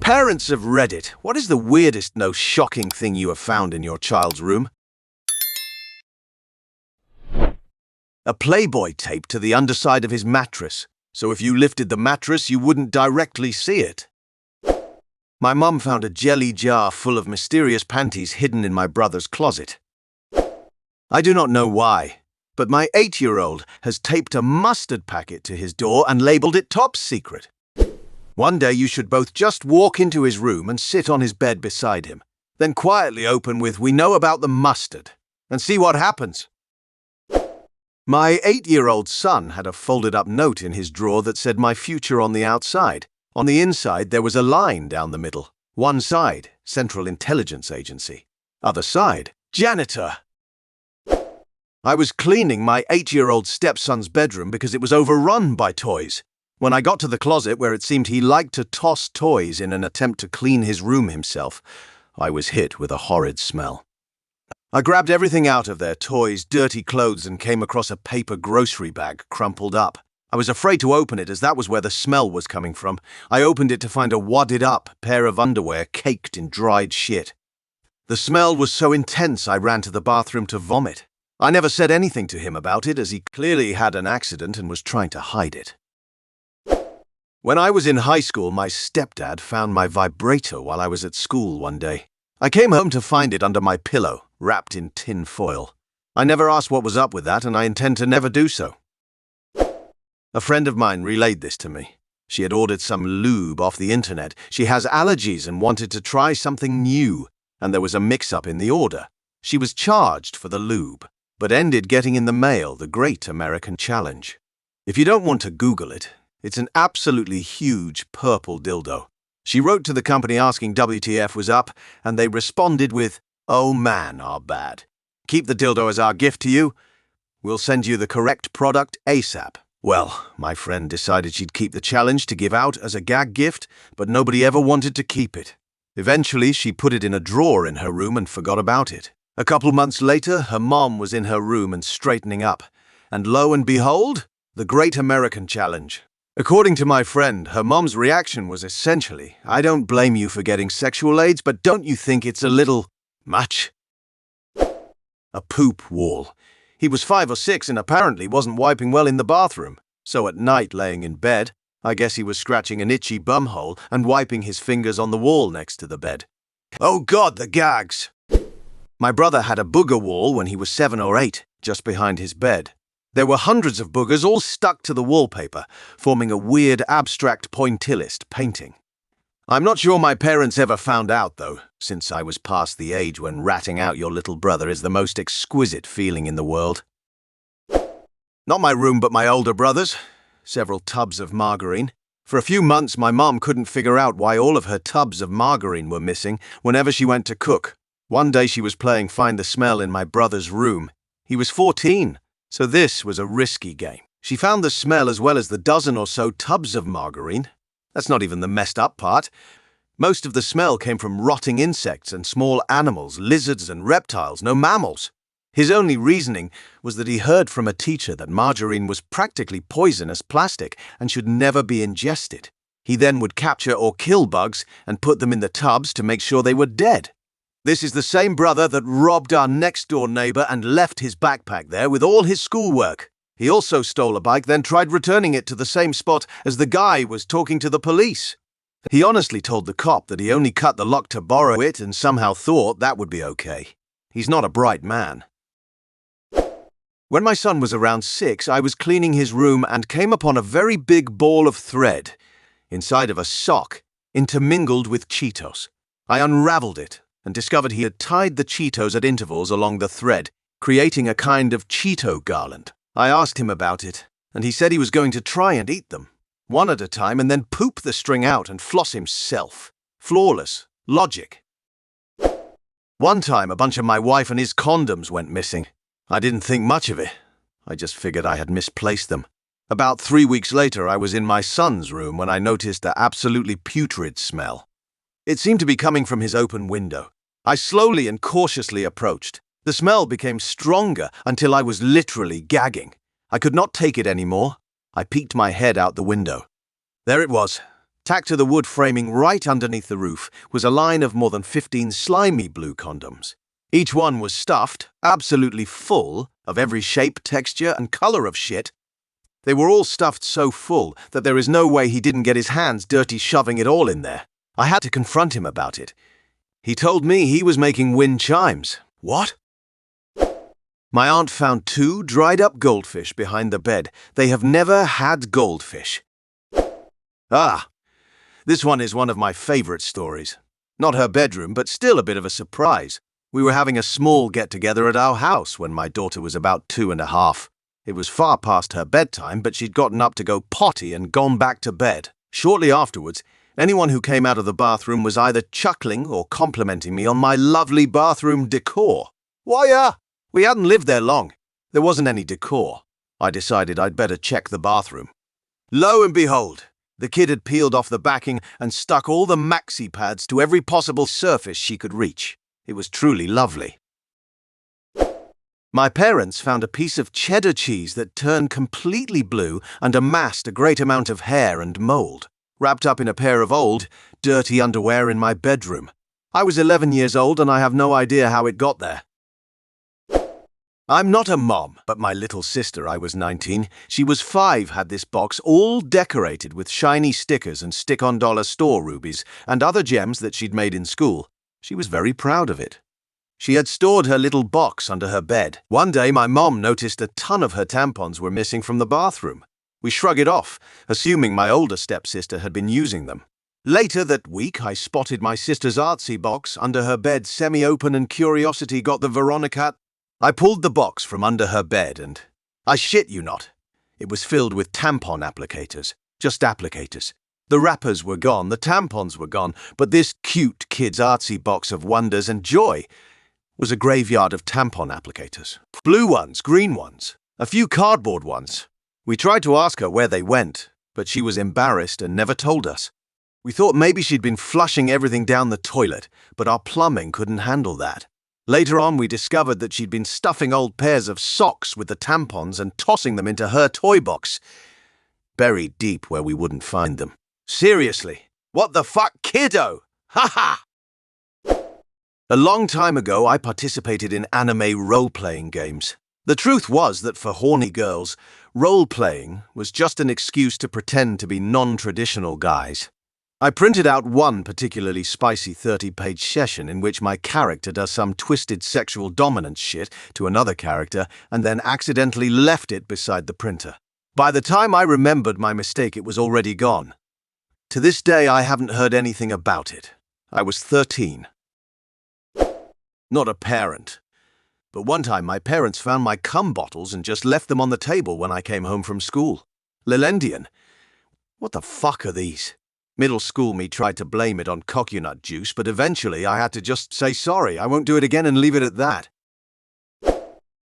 Parents of Reddit, what is the weirdest, most shocking thing you have found in your child's room? A Playboy tape to the underside of his mattress, so if you lifted the mattress, you wouldn't directly see it. My mum found a jelly jar full of mysterious panties hidden in my brother's closet. I do not know why, but my 8-year-old has taped a mustard packet to his door and labelled it top secret. One day you should both just walk into his room and sit on his bed beside him, then quietly open with "We know about the mustard," and see what happens. My 8-year-old son had a folded-up note in his drawer that said "My future" on the outside. On the inside there was a line down the middle. One side, Central Intelligence Agency. Other side, janitor. I was cleaning my 8-year-old stepson's bedroom because it was overrun by toys. When I got to the closet where it seemed he liked to toss toys in an attempt to clean his room himself, I was hit with a horrid smell. I grabbed everything out of there, toys, dirty clothes, and came across a paper grocery bag crumpled up. I was afraid to open it as that was where the smell was coming from. I opened it to find a wadded-up pair of underwear caked in dried shit. The smell was so intense I ran to the bathroom to vomit. I never said anything to him about it as he clearly had an accident and was trying to hide it. When I was in high school, my stepdad found my vibrator while I was at school one day. I came home to find it under my pillow, wrapped in tin foil. I never asked what was up with that, and I intend to never do so. A friend of mine relayed this to me. She had ordered some lube off the internet. She has allergies and wanted to try something new, and there was a mix-up in the order. She was charged for the lube, but ended getting in the mail the Great American Challenge. If you don't want to Google it, it's an absolutely huge purple dildo. She wrote to the company asking WTF was up, and they responded with, "Oh man, our bad. Keep the dildo as our gift to you. We'll send you the correct product ASAP." Well, my friend decided she'd keep the challenge to give out as a gag gift, but nobody ever wanted to keep it. Eventually, she put it in a drawer in her room and forgot about it. A couple months later, her mom was in her room and straightening up. And lo and behold, the Great American Challenge. According to my friend, her mom's reaction was essentially, "I don't blame you for getting sexual aids, but don't you think it's a little much?" A poop wall. He was 5 or 6 and apparently wasn't wiping well in the bathroom. So at night, laying in bed, I guess he was scratching an itchy bumhole and wiping his fingers on the wall next to the bed. Oh God, the gags! My brother had a booger wall when he was 7 or 8, just behind his bed. There were hundreds of boogers all stuck to the wallpaper, forming a weird abstract pointillist painting. I'm not sure my parents ever found out, though, since I was past the age when ratting out your little brother is the most exquisite feeling in the world. Not my room, but my older brother's. Several tubs of margarine. For a few months, my mom couldn't figure out why all of her tubs of margarine were missing whenever she went to cook. One day she was playing Find the Smell in my brother's room. He was 14. So this was a risky game. She found the smell as well as the dozen or so tubs of margarine. That's not even the messed up part. Most of the smell came from rotting insects and small animals, lizards and reptiles, no mammals. His only reasoning was that he heard from a teacher that margarine was practically poisonous plastic and should never be ingested. He then would capture or kill bugs and put them in the tubs to make sure they were dead. This is the same brother that robbed our next-door neighbor and left his backpack there with all his schoolwork. He also stole a bike, then tried returning it to the same spot as the guy was talking to the police. He honestly told the cop that he only cut the lock to borrow it and somehow thought that would be okay. He's not a bright man. When my son was around 6, I was cleaning his room and came upon a very big ball of thread inside of a sock, intermingled with Cheetos. I unraveled it and discovered he had tied the Cheetos at intervals along the thread, creating a kind of Cheeto garland. I asked him about it, and he said he was going to try and eat them, one at a time, and then poop the string out and floss himself. Flawless logic. One time, a bunch of my wife and his condoms went missing. I didn't think much of it. I just figured I had misplaced them. About 3 weeks later, I was in my son's room when I noticed the absolutely putrid smell. It seemed to be coming from his open window. I slowly and cautiously approached. The smell became stronger until I was literally gagging. I could not take it anymore. I peeked my head out the window. There it was, Tacked to the wood framing right underneath the roof was a line of more than 15 slimy blue condoms. Each one was stuffed, absolutely full, of every shape, texture, and color of shit. They were all stuffed so full that there is no way he didn't get his hands dirty shoving it all in there. I had to confront him about it. He told me he was making wind chimes. What? My aunt found 2 dried-up goldfish behind the bed. They have never had goldfish. Ah, this one is one of my favorite stories. Not her bedroom, but still a bit of a surprise. We were having a small get-together at our house when my daughter was about 2.5. It was far past her bedtime, but she'd gotten up to go potty and gone back to bed. Shortly afterwards, anyone who came out of the bathroom was either chuckling or complimenting me on my lovely bathroom decor. Why, we hadn't lived there long. There wasn't any decor. I decided I'd better check the bathroom. Lo and behold, the kid had peeled off the backing and stuck all the maxi pads to every possible surface she could reach. It was truly lovely. My parents found a piece of cheddar cheese that turned completely blue and amassed a great amount of hair and mold, wrapped up in a pair of old, dirty underwear in my bedroom. I was 11 years old and I have no idea how it got there. I'm not a mom, but my little sister, I was 19, she was 5, had this box all decorated with shiny stickers and stick-on dollar store rubies and other gems that she'd made in school. She was very proud of it. She had stored her little box under her bed. One day my mom noticed a ton of her tampons were missing from the bathroom. We shrugged it off, assuming my older stepsister had been using them. Later that week, I spotted my sister's artsy box under her bed semi-open and curiosity got the Veronica. I pulled the box from under her bed and, I shit you not, it was filled with tampon applicators. Just applicators. The wrappers were gone, the tampons were gone, but this cute kid's artsy box of wonders and joy was a graveyard of tampon applicators. Blue ones, green ones, a few cardboard ones. We tried to ask her where they went, but she was embarrassed and never told us. We thought maybe she'd been flushing everything down the toilet, but our plumbing couldn't handle that. Later on, we discovered that she'd been stuffing old pairs of socks with the tampons and tossing them into her toy box, buried deep where we wouldn't find them. Seriously, what the fuck, kiddo? Ha ha! A long time ago, I participated in anime role-playing games. The truth was that for horny girls, role-playing was just an excuse to pretend to be non-traditional guys. I printed out one particularly spicy 30-page session in which my character does some twisted sexual dominance shit to another character and then accidentally left it beside the printer. By the time I remembered my mistake, it was already gone. To this day, I haven't heard anything about it. I was 13. Not a parent. But one time my parents found my cum bottles and just left them on the table when I came home from school. Lilendian. What the fuck are these? Middle school me tried to blame it on coconut juice, but eventually I had to just say sorry, I won't do it again and leave it at that.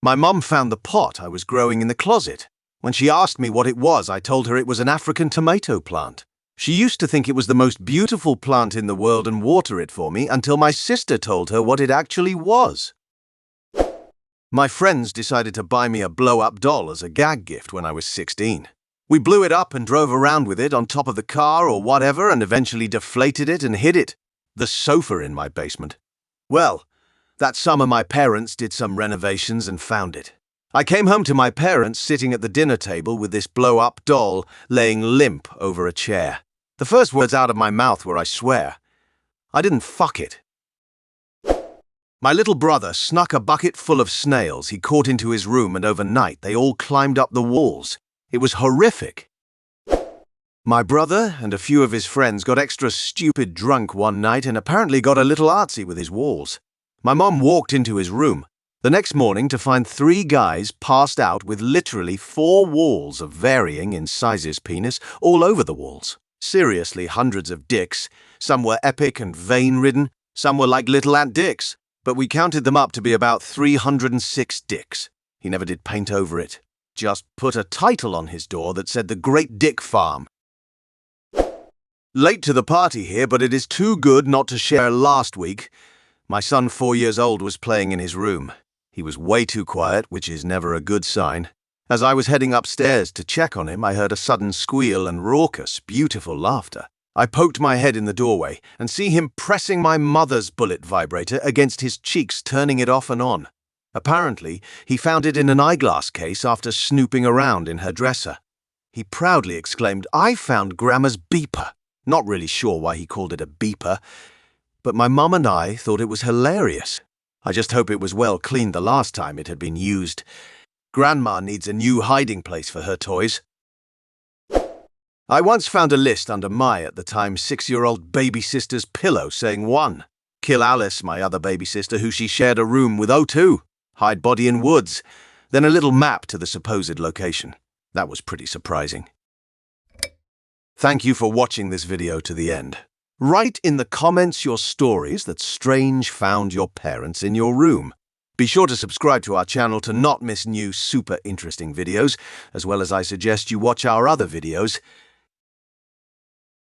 My mum found the pot I was growing in the closet. When she asked me what it was, I told her it was an African tomato plant. She used to think it was the most beautiful plant in the world and water it for me until my sister told her what it actually was. My friends decided to buy me a blow-up doll as a gag gift when I was 16. We blew it up and drove around with it on top of the car or whatever and eventually deflated it and hid it. The sofa in my basement. Well, that summer my parents did some renovations and found it. I came home to my parents sitting at the dinner table with this blow-up doll laying limp over a chair. The first words out of my mouth were, I swear, I didn't fuck it. My little brother snuck a bucket full of snails he caught into his room and overnight they all climbed up the walls. It was horrific. My brother and a few of his friends got extra stupid drunk one night and apparently got a little artsy with his walls. My mom walked into his room the next morning to find 3 guys passed out with literally 4 walls of varying in sizes penis all over the walls. Seriously, hundreds of dicks. Some were epic and vein-ridden, some were like little ant dicks, but we counted them up to be about 306 dicks. He never did paint over it. Just put a title on his door that said the Great Dick Farm. Late to the party here, but it is too good not to share. Last week, my son 4 years old was playing in his room. He was way too quiet, which is never a good sign. As I was heading upstairs to check on him, I heard a sudden squeal and raucous, beautiful laughter. I poked my head in the doorway and see him pressing my mother's bullet vibrator against his cheeks, turning it off and on. Apparently, he found it in an eyeglass case after snooping around in her dresser. He proudly exclaimed, "I found Grandma's beeper." Not really sure why he called it a beeper, but my mum and I thought it was hilarious. I just hope it was well cleaned the last time it had been used. Grandma needs a new hiding place for her toys. I once found a list under my, at the time, 6-year-old baby sister's pillow saying 1. Kill Alice, my other baby sister, who she shared a room with. 2. Hide body in woods. Then a little map to the supposed location. That was pretty surprising. Thank you for watching this video to the end. Write in the comments your stories that Strange found your parents in your room. Be sure to subscribe to our channel to not miss new super interesting videos, as well as I suggest you watch our other videos.